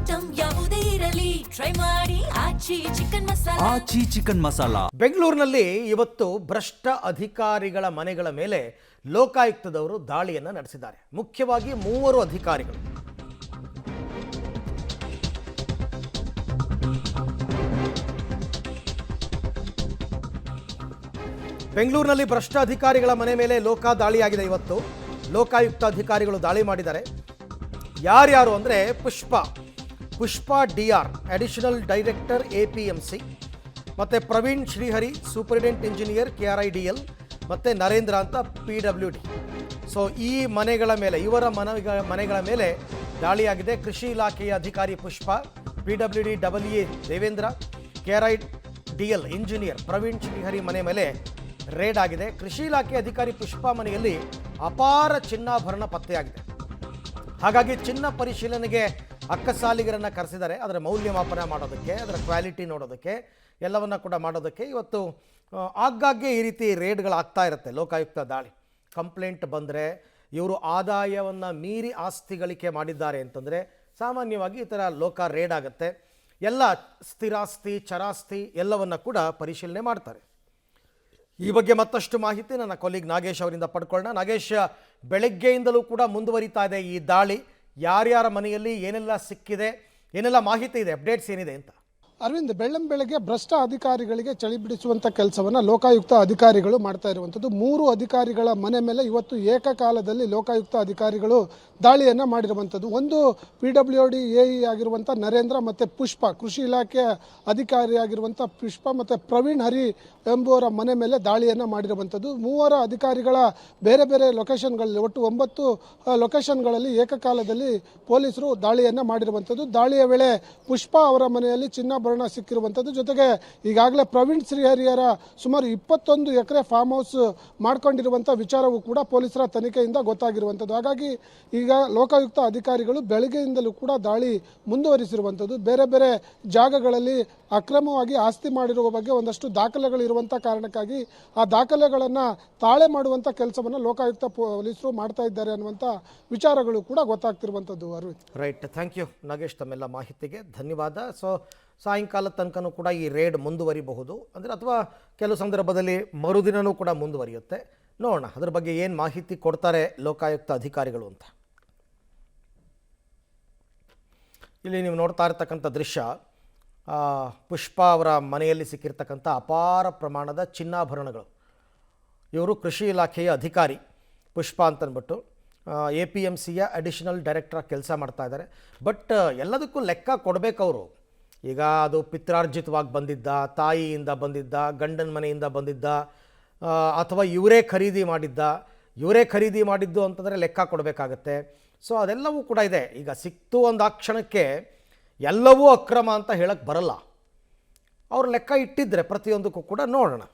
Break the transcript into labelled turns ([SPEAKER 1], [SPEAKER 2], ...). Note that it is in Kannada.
[SPEAKER 1] ಐಟಂ ಯಾವುದೇ ಇರಲಿ ಟ್ರೈ ಮಾಡಿ ಆಚಿ ಚಿಕನ್ ಮಸಾಲಾ.
[SPEAKER 2] ಬೆಂಗಳೂರಿನಲ್ಲಿ ಇವತ್ತು ಭ್ರಷ್ಟ ಅಧಿಕಾರಿಗಳ ಮನೆಗಳ ಮೇಲೆ ಲೋಕಾಯುಕ್ತದವರು ದಾಳಿಯನ್ನು ನಡೆಸಿದ್ದಾರೆ. ಮುಖ್ಯವಾಗಿ 3 ಅಧಿಕಾರಿಗಳು. ಬೆಂಗಳೂರಿನಲ್ಲಿ ಭ್ರಷ್ಟ ಅಧಿಕಾರಿಗಳ ಮನೆ ಮೇಲೆ ದಾಳಿಯಾಗಿದೆ. ಇವತ್ತು ಲೋಕಾಯುಕ್ತ ಅಧಿಕಾರಿಗಳು ದಾಳಿ ಮಾಡಿದ್ದಾರೆ. ಯಾರ್ಯಾರು ಅಂದರೆ Pushpa DR additional director APMC, ಮತ್ತು Praveen Shrihari superintendent engineer KRIDL, ಮತ್ತು ನರೇಂದ್ರ ಅಂತ PWD. ಸೊ ಈ ಮನೆಗಳ ಮೇಲೆ ಮನೆಗಳ ಮೇಲೆ ದಾಳಿಯಾಗಿದೆ. ಕೃಷಿ ಇಲಾಖೆಯ ಅಧಿಕಾರಿ Pushpa, PWD AA Devendra, KRIDL engineer Praveen Shrihari ಮನೆ ಮೇಲೆ ರೇಡ್ ಆಗಿದೆ. ಕೃಷಿ ಇಲಾಖೆ ಅಧಿಕಾರಿ ಪುಷ್ಪ ಮನೆಯಲ್ಲಿ ಅಪಾರ ಚಿನ್ನಾಭರಣ ಪತ್ತೆಯಾಗಿದೆ. ಹಾಗಾಗಿ ಚಿನ್ನ ಪರಿಶೀಲನೆಗೆ ಅಕ್ಕಸಾಲಿಗರನ್ನು ಕರೆಸಿದ್ದಾರೆ. ಅದರ ಮೌಲ್ಯಮಾಪನ ಮಾಡೋದಕ್ಕೆ, ಅದರ ಕ್ವಾಲಿಟಿ ನೋಡೋದಕ್ಕೆ, ಎಲ್ಲವನ್ನ ಕೂಡ ಮಾಡೋದಕ್ಕೆ ಇವತ್ತು ಆಗಾಗ್ಗೆ ಈ ರೀತಿ ರೇಡ್ಗಳಾಗ್ತಾ ಇರುತ್ತೆ. ಲೋಕಾಯುಕ್ತ ದಾಳಿ ಕಂಪ್ಲೇಂಟ್ ಬಂದರೆ, ಇವರು ಆದಾಯವನ್ನು ಮೀರಿ ಆಸ್ತಿ ಗಳಿಕೆ ಮಾಡಿದ್ದಾರೆ ಅಂತಂದರೆ ಸಾಮಾನ್ಯವಾಗಿ ಈ ಥರ ರೇಡ್ ಆಗುತ್ತೆ. ಎಲ್ಲ ಸ್ಥಿರಾಸ್ತಿ ಚರಾಸ್ತಿ ಎಲ್ಲವನ್ನ ಕೂಡ ಪರಿಶೀಲನೆ ಮಾಡ್ತಾರೆ. ಈ ಬಗ್ಗೆ ಮತ್ತಷ್ಟು ಮಾಹಿತಿ ನನ್ನ ಕೊಲೀಗ್ ನಾಗೇಶ್ ಅವರಿಂದ ಪಡ್ಕೊಳ್ಳೋಣ. ನಾಗೇಶ್, ಬೆಳಗ್ಗೆಯಿಂದಲೂ ಕೂಡ ಮುಂದುವರಿತಾ ಇದೆ ಈ ದಾಳಿ. ಯಾರ್ಯಾರ ಮನೆಯಲ್ಲಿ ಏನೆಲ್ಲ ಸಿಕ್ಕಿದೆ, ಏನೆಲ್ಲ ಮಾಹಿತಿ ಇದೆ, ಅಪ್ಡೇಟ್ಸ್ ಏನಿದೆ ಅಂತ?
[SPEAKER 3] ಅರವಿಂದ್, ಬೆಳಗ್ಗೆ ಭ್ರಷ್ಟ ಅಧಿಕಾರಿಗಳಿಗೆ ಚಳಿ ಬಿಡಿಸುವಂಥ ಕೆಲಸವನ್ನು ಲೋಕಾಯುಕ್ತ ಅಧಿಕಾರಿಗಳು ಮಾಡ್ತಾ ಇರುವಂಥದ್ದು. 3 ಅಧಿಕಾರಿಗಳ ಮನೆ ಮೇಲೆ ಇವತ್ತು ಏಕಕಾಲದಲ್ಲಿ ಲೋಕಾಯುಕ್ತ ಅಧಿಕಾರಿಗಳು ದಾಳಿಯನ್ನು ಮಾಡಿರುವಂಥದ್ದು. ಒಂದು PWD AE ಆಗಿರುವಂಥ ನರೇಂದ್ರ, ಮತ್ತು ಪುಷ್ಪ ಕೃಷಿ ಇಲಾಖೆಯ ಅಧಿಕಾರಿಯಾಗಿರುವಂಥ ಪುಷ್ಪ, ಮತ್ತು ಪ್ರವೀಣ್ ಹರಿ ಎಂಬುವರ ಮನೆ ಮೇಲೆ ದಾಳಿಯನ್ನು ಮಾಡಿರುವಂಥದ್ದು. 3 ಅಧಿಕಾರಿಗಳ ಬೇರೆ ಬೇರೆ ಲೊಕೇಶನ್ಗಳಲ್ಲಿ, ಒಟ್ಟು 9 ಲೊಕೇಶನ್ಗಳಲ್ಲಿ ಏಕಕಾಲದಲ್ಲಿ ಪೊಲೀಸರು ದಾಳಿಯನ್ನು ಮಾಡಿರುವಂಥದ್ದು. ದಾಳಿಯ ವೇಳೆ ಪುಷ್ಪ ಅವರ ಮನೆಯಲ್ಲಿ ಚಿನ್ನಾಭರಣ ಸಿಕ್ಕಿರುವಂಥದ್ದು. ಜೊತೆಗೆ ಈಗಾಗಲೇ ಪ್ರವೀಣ್ ಶ್ರೀಹರಿಯರ ಸುಮಾರು 21 ಎಕರೆ ಫಾರ್ಮ್ ಹೌಸ್ ಮಾಡ್ಕೊಂಡಿರುವಂಥ ವಿಚಾರವೂ ಕೂಡ ಪೊಲೀಸರ ತನಿಖೆಯಿಂದ ಗೊತ್ತಾಗಿರುವಂಥದ್ದು. ಹಾಗಾಗಿ ಈಗ ಲೋಕಾಯುಕ್ತ ಅಧಿಕಾರಿಗಳು ಬೆಳಗ್ಗೆಯಿಂದಲೂ ಕೂಡ ದಾಳಿ ಮುಂದುವರಿಸಿರುವಂಥದ್ದು. ಬೇರೆ ಬೇರೆ ಜಾಗಗಳಲ್ಲಿ ಅಕ್ರಮವಾಗಿ ಆಸ್ತಿ ಮಾಡಿರುವ ಬಗ್ಗೆ ಒಂದಷ್ಟು ದಾಖಲೆಗಳು ಇರುವಂಥ ಕಾರಣಕ್ಕಾಗಿ ಆ ದಾಖಲೆಗಳನ್ನು ತಾಳೆ ಮಾಡುವಂಥ ಕೆಲಸವನ್ನು ಲೋಕಾಯುಕ್ತ ಪೊಲೀಸರು ಮಾಡ್ತಾ ಇದ್ದಾರೆ ಅನ್ನುವಂಥ ವಿಚಾರಗಳು ಕೂಡ ಗೊತ್ತಾಗ್ತಿರುವಂಥದ್ದು. Aravind,
[SPEAKER 2] right, thank you Nagesh, ತಮ್ಮೆಲ್ಲ ಮಾಹಿತಿಗೆ ಧನ್ಯವಾದ. ಸೊ ಸಾಯಂಕಾಲ ತನಕನೂ ಕೂಡ ಈ ರೇಡ್ ಮುಂದುವರಿಬಹುದು ಅಂದರೆ, ಅಥವಾ ಕೆಲವು ಸಂದರ್ಭದಲ್ಲಿ ಮರುದಿನವೂ ಕೂಡ ಮುಂದುವರಿಯುತ್ತೆ. ನೋಡೋಣ ಅದ್ರ ಬಗ್ಗೆ ಏನು ಮಾಹಿತಿ ಕೊಡ್ತಾರೆ ಲೋಕಾಯುಕ್ತ ಅಧಿಕಾರಿಗಳು ಅಂತ. ಇಲ್ಲಿ ನೀವು ನೋಡ್ತಾ ಇರ್ತಕ್ಕಂಥ ದೃಶ್ಯ, ಪುಷ್ಪ ಅವರ ಮನೆಯಲ್ಲಿ ಸಿಕ್ಕಿರ್ತಕ್ಕಂಥ ಅಪಾರ ಪ್ರಮಾಣದ ಚಿನ್ನಾಭರಣಗಳು. ಇವರು ಕೃಷಿ ಇಲಾಖೆಯ ಅಧಿಕಾರಿ ಪುಷ್ಪ ಅಂತಂದ್ಬಿಟ್ಟು APMCಯ ಅಡಿಷನಲ್ ಡೈರೆಕ್ಟರ್ ಕೆಲಸ ಮಾಡ್ತಾ ಇದ್ದಾರೆ. ಬಟ್ ಎಲ್ಲದಕ್ಕೂ ಲೆಕ್ಕ ಕೊಡಬೇಕು ಅವರು. ಈಗ ಅದು ಪಿತ್ರಾರ್ಜಿತವಾಗಿ ಬಂದಿದ್ದ, ತಾಯಿಯಿಂದ ಬಂದಿದ್ದ, ಗಂಡನ ಮನೆಯಿಂದ ಬಂದಿದ್ದ, ಅಥವಾ ಇವರೇ ಖರೀದಿ ಮಾಡಿದ್ದು ಅಂತಂದರೆ ಲೆಕ್ಕ ಕೊಡಬೇಕಾಗತ್ತೆ. ಸೊ ಅದೆಲ್ಲವೂ ಕೂಡ ಇದೆ. ಈಗ ಸಿಕ್ತು ಒಂದು ಆ ಕ್ಷಣಕ್ಕೆ ಎಲ್ಲವೂ ಅಕ್ರಮ ಅಂತ ಹೇಳಕ್ಕೆ ಬರಲ್ಲ. ಅವರು ಲೆಕ್ಕ ಇಟ್ಟಿದ್ರೆ ಪ್ರತಿಯೊಂದಕ್ಕೂ ಕೂಡ ನೋಡೋಣ.